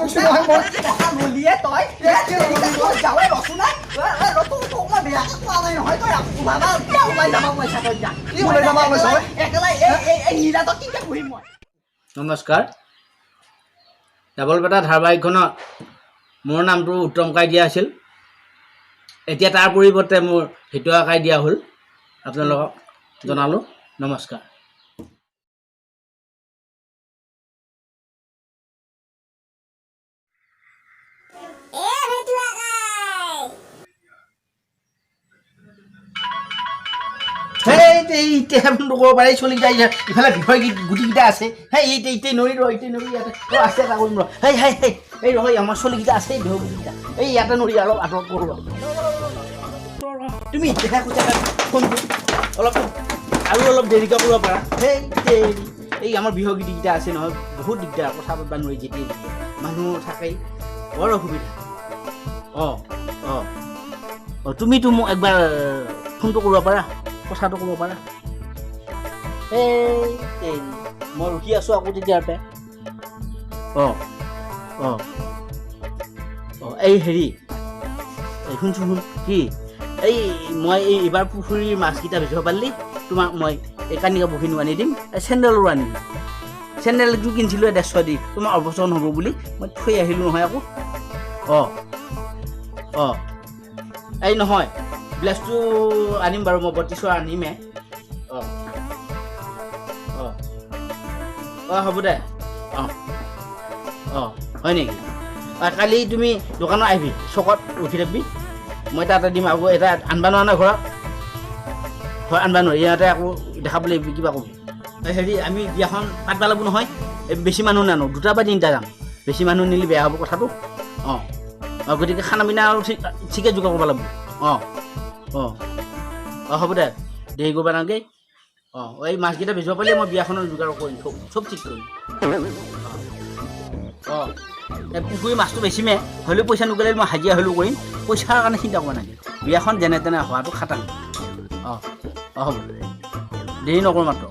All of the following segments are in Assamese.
কৈছো নহয় মই কথা নলিয়ে তই যাৱে ৰচো নাই তোক মই বেয়াকে কোৱা নাই নহয় তই ওলাবা কিয় ওলাই যাবা পইচা তই যা কি ওলাই যাবা কৈছ একেলাই এই নিৰাতক কিকে ঘূৰিম মই নমস্কাৰ ডাবল বেটা ধাৰাবাহিকখনত মোৰ নামটো উত্তম কাই দিয়া আছিল এতিয়া তাৰ পৰিৱৰ্তে মোৰ হিতুৱা কাই দিয়া হ'ল আপোনালোকক জনালোঁ নমস্কাৰ ফোনটো কৰিব পাৰে চলি যায় ইফালে বিষয় গুটিকেইটা আছে সেই এতিয়া নৰি ইয়াতে আছে এটা কৰিম এই ৰহ আমাৰ চলিকেইটা আছে বিহু গুটিকেইটা এই ইয়াতে নৰি অলপ আঁতৰত কৰোঁ তুমি দেখা কৈছা ফোনটো অলপ আৰু অলপ দেৰিকৈ কৰিব পাৰা এই আমাৰ বিহু গুটিকেইটা আছে নহয় বহুত দিগদাৰ কথা পাতিব নোৱাৰি যেতিয়া মানুহ থাকেই বৰ অসুবিধা তুমিতো মোক একবাৰ ফোনটো কৰিব পাৰা কথাটো ক'ব পাৰা মই ৰখি আছোঁ আকৌ তেতিয়াৰ পৰা এই হেৰি শুনচোন কি এই মই এইবাৰ পুখুৰীৰ মাছকেইটা বেচিব পাৰিলি তোমাক মই এই কানিকা পুখুৰীনো আনি দিম চেণ্ডেলো আনিম চেণ্ডেলটো কিনিছিলোঁ 150 দি তোমাৰ অপচন হ'ব বুলি মই থৈ আহিলোঁ নহয় আকৌ এই নহয় ব্লেছটো আনিম বাৰু মই 32 আনিমে হ'ব দে হয় নেকি কালি তুমি দোকানত আহিবি চকত ৰখি থাকিবি মই তাতে দিম আকৌ এটা আনবা নোৱাৰা ঘৰত হয় আনবা নোৱাৰি ইয়াতে আকৌ দেখাবলৈ কিবা ক'বি হেৰি আমি বিয়াখন পাতিব লাগিব নহয় বেছি মানুহ নানো 2টা বা 3টা যাম বেছি মানুহ নিলে বেয়া হ'ব কথাটো গতিকে খানা পিনা আৰু ঠিকে যোগাৰ কৰিব লাগিব হ'ব দে দেৰি কৰিব নালাগে এই মাছকেইটা বেচিব পাৰিলে মই বিয়াখনৰ যোগাৰ কৰিম চব ঠিক কৰিম পুখুৰী মাছটো বেচিমে হ'লেও পইচা নগ'লে মই হাজিৰা হ'লেও কৰিম পইচাৰ কাৰণে চিন্তা কৰিব নালাগে বিয়াখন যেনে তেনে হোৱাটো খাটাং হ'ব দেৰি নকৰোঁ মাত্ৰ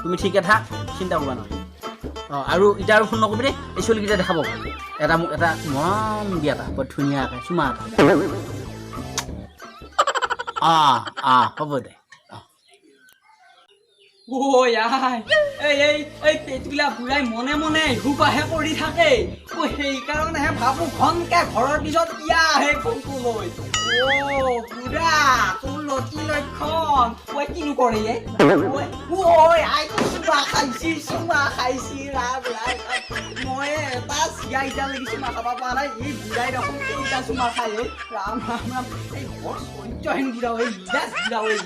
তুমি ঠিকে থাক চিন্তা কৰিব নালাগে আৰু এতিয়া আৰু ফোন নকৰিবি দেই এই চলিকেইটা দেখাব এটা মোক এটা মৰম দিয়া এটা বৰ ধুনীয়াকৈ চুমা এটা হ'ব দে এই পেটগিলা বুঢ়াই মনে মনে হুপাহে কৰি থাকে সেইকাৰণেহে ভাবো ঘনকে ঘৰৰ পিছত বিয়া আহে ফোনটো লৈ বুঢ়া তোৰ লতি লক্ষণ ঐ কিনো কৰে চুমা খাইছি মই এটা চিয়া এতিয়ালৈকে চুমা খাব পৰা নাই এই বুঢ়াই দেখোন কেইটা চুমা খাই ৰাম ৰাম ৰাম এই বৰ চৰিত্ৰহীন বুঢ়া হৈ বিৰাজ বুঢ়া হৈ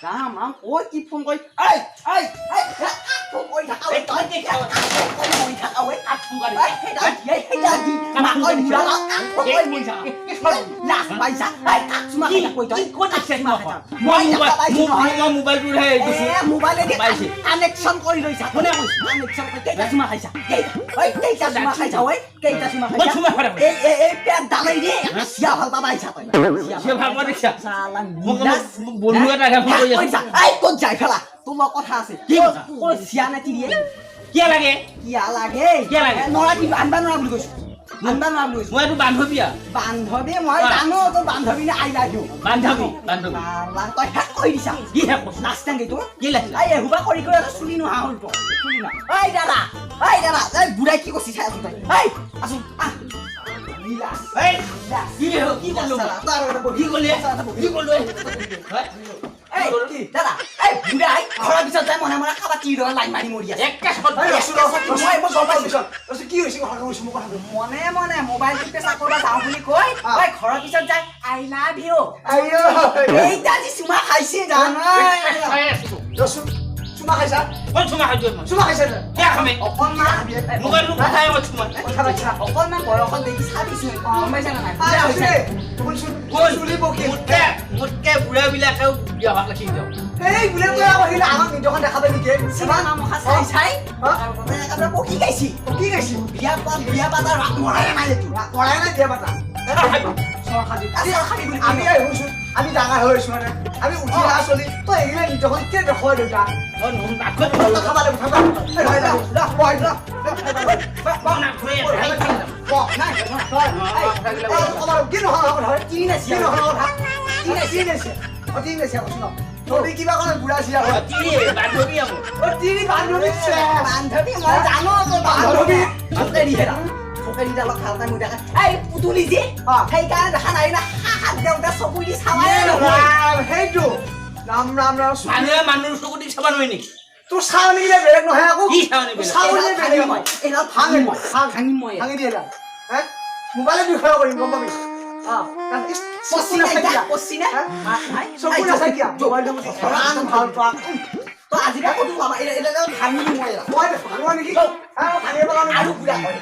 ৰাম ৰাম কি ফোন কৰি কানেকশ্যন কৰি লৈছা কোনে কৈছে কেইটা চুমা খাইছা কেইটা চুমা খাইছা কেইটা চুমা খাইছা এই পেট ডালাই দি চিয়া ভাল পাবা আহিছা তই চিয়া ভাল পাবা দেখিছা বন্ধু এটাকে ফোন কৰি আছা ক'ত যাই ফেলা তোমাৰ কথা আছে কি কথা ক'ত চিয়া নাতি দিয়ে কিয়া লাগে নৰা কি আনবা নৰা বুলি কৈছো আনবা নৰা বুলি কৈছো মই এইটো বান্ধৱী মই জানো তোৰ বান্ধৱী নে আই লাভ ইউ বান্ধৱী তই হেক কৰি দিছা কি হেক কৈছ নাচটাংগে তোৰ কি লাগিল এই হুবা কৰি চুলি নোহা হ'ল তো চুলি না এই দাদা এই বুঢ়াই কি কৈছি চাই আছো তই এই আছো দাদা এই বুঢ়াই ঘৰৰ পিছত যাই মনে মনে খাবা কি লাইন মাৰি মৰি আছে কি হৈছে মনে মনে মোবাইলটো পেচা কৰিব যাওঁ বুলি কৈ ঘৰৰ পিছত যাই আই লাভ ইউ এইটা যি চুমা খাইছে জানা চুমা খাইছা অকণমান বয়সত দেখি চাবিচোন মোতকে বুঢ়াবিলাকেও বিয়া ভাগ ৰাখি যাওঁ এই বোলে আহিলে আমাক নিজখন দেখাব নেকি চাই পকি গাইছি বিয়া পাতা মৰাই নাই বিয়া পাতা আমি আহিছো আমি ডাঙৰ হৈছো মানে আমি উঠি অহা চলি তই এইবিলাক নিজখন কিয় দেখুৱাই দেউতা খাব লাগিব নাই তুমি কিবা কাৰণে বুঢ়া চিয়া হয় বান্ধৱী আমি তিনি বান্ধৱী বান্ধৱী মই জানো তোৰ বান্ধৱী ঠকেৰিহেৰা ঠকেৰিডালক ভাল টাইম দেখা এই পুতুলি যে সেইকাৰণে দেখা নাই না হাত দেউতা চকু দি চাৱাই সেইটো ৰাম ৰাম ৰাম মানুহে মানুহৰ চকু দি চাব নোৱাৰি নেকি তোৰ চাউনি বেলেগ নহয় আকৌ কি চাউনি বেলেগ চাউনি বেলেগ মই এইডাল ভাঙি মই ভাঙি মই ভাঙি দিয়ে না হে মোবাইলত বিষয় কৰিম গম পাবি পচিনা পচিনা নাই চকু নাচাই কিয়া মোবাইলটো ৰাম ভাল পাক তো আজিকা কত বাবা এটা ভাঙি মই মই ভাঙো নেকি ভাঙিব কাৰণে আৰু পুৰা কৰে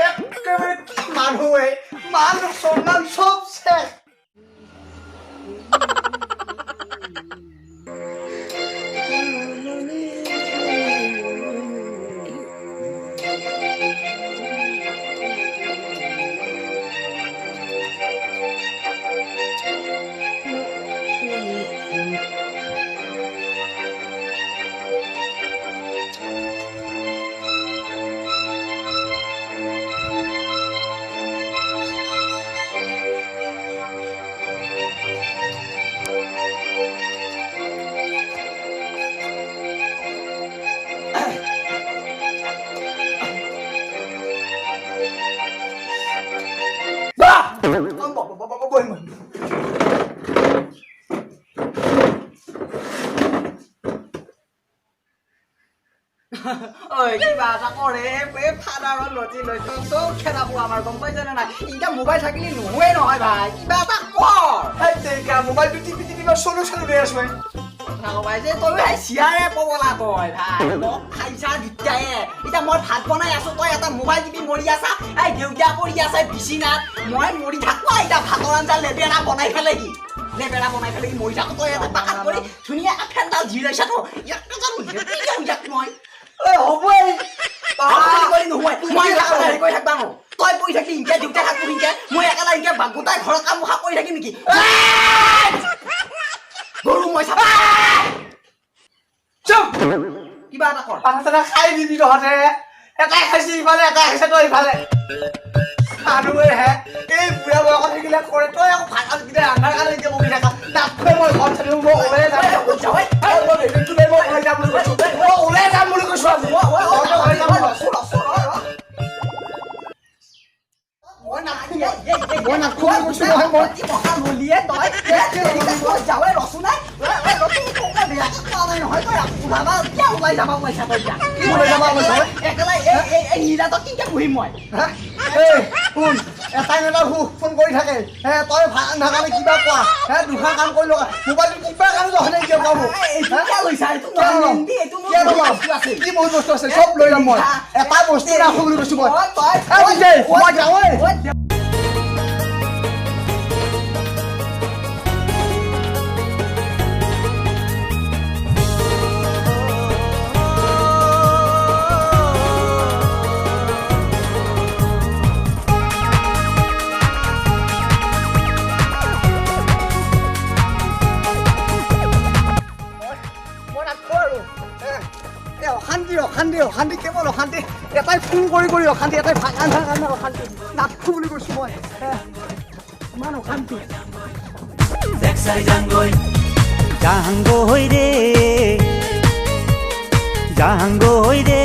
একেবাৰে কি মানুহে মানুহ সন্মান চব শেষ ঐ কিবা এটা কৰে ফাদাৰৰ লতি লৈ চব খেদাব আমাৰ গম পাইছানে নাই এতিয়া মোবাইল থাকিলে নহয়ে নহয় ভাই কিবা এটা কৰ মোবাইলটো টিপি টিপি চলো চলো লৈ আছো ভাই যে তই ভাই চিয়াৰে পগলা তই ভাই মোক খাইছা দুটাই এতিয়া মই ভাত বনাই আছো তই এটা মোবাইল টিপি মৰি আছা এই দেউতা পৰি আছে বিচিনাত মই মৰি থাকো এতিয়া ভাতৰ আঞ্জা লেবেৰা বনাই ফেলে কি লেবেৰা বনাই ফেলে কি মৰি থাকো তই এটা পাকাত কৰি ধুনীয়া ফেনডাল জিৰাইছা তো ইয়াক জানো ইয়াক মই হ'বই কৰি নহয় মই একেলাই কৰি থাকবা ন তই পৰি থাকি ইনকে দেউতা থাকবো ইনকে মই একেলাই ইনকে গোটাই ঘৰৰ কাম মুখা কৰি থাকিম নেকি গৰু মই চাবা চুপ কিবা এটা কৰ পাছতে খাই দিবি তহঁতে এটাই খাইছি ইফালে এটাই খাইছে তই ইফালে মানুহে হে এই বুঢ়া বয়সত থাকিলে কৰে তই আকৌ ভাত কেইটা ৰান্ধাৰ কাৰণে এতিয়া বহি থাকা তাতকৈ মই ঘৰত থাকিব মই ওলাই যাম ওলাই যাম বুলি কৈছো আজি মই নাখো বুলি কৈছো নহয় মই নলিয়ে তই যাৱে ৰচো নাই নহয় তই ওলাবা কিয় ওলাই যাবা পইচা তই কি ওলাই যাবা কৈছ একেলাই এই নীলাটো কিনকে পুহিম মই শুন এটাই এটা ফোন কৰি থাকে হে তই ভাত নাখালে কিবা কোৱা হে দুখান কাম কৰি লগা মোবাইলটো কিবা কাম নহলে কিয় পাব কি বহুত বস্তু আছে চব লৈ যাম মই এটা বস্তু নাখো বুলি কৈছো মই যাওঁৱে অশান্তি কেৱল অশান্তি এটাই ফোন কৰি অশান্তি এটাই অশান্তি নাথো বুলি কৈছো মই ইমান অশান্তি জাহাংগৈ ৰে